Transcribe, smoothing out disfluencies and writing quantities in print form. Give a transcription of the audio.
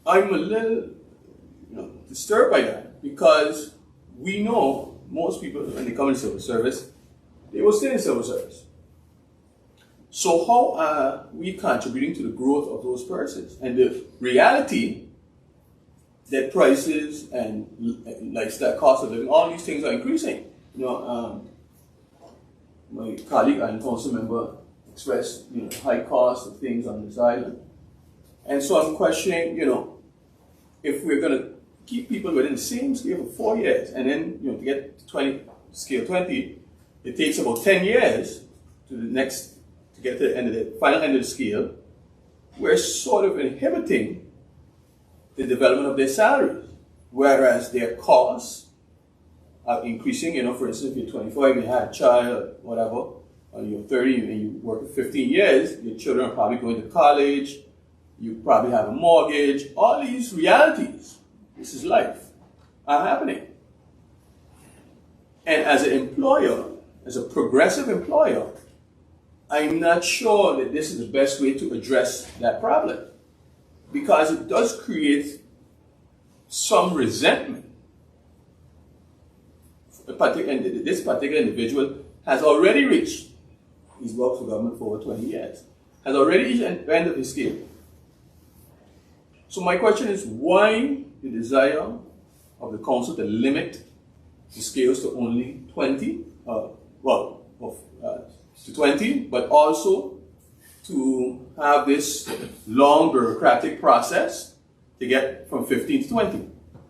I'm a little disturbed by that, because we know most people, when they come into civil service, they will stay in civil service. So how are we contributing to the growth of those persons? And the reality that prices and lifestyle, cost of living, all these things are increasing. My colleague and council member expressed high cost of things on this island. And so I'm questioning, if we're going to keep people within the same scale for 4 years, and then to get to scale 20, it takes about 10 years to get to the end of the final end of the scale. We're sort of inhibiting the development of their salaries, whereas their costs are increasing. For instance, if you're 25 and you had a child, whatever, or you're 30 and you work for 15 years, your children are probably going to college, you probably have a mortgage. All these realities, this is life, are happening. And as an employer, as a progressive employer, I'm not sure that this is the best way to address that problem, because it does create some resentment. And this particular individual has already reached, he's worked for government for over 20 years, has already reached the end of his scale. So my question is, why the desire of the council to limit the scales to only 20, to 20, but also to have this long bureaucratic process to get from 15 to 20?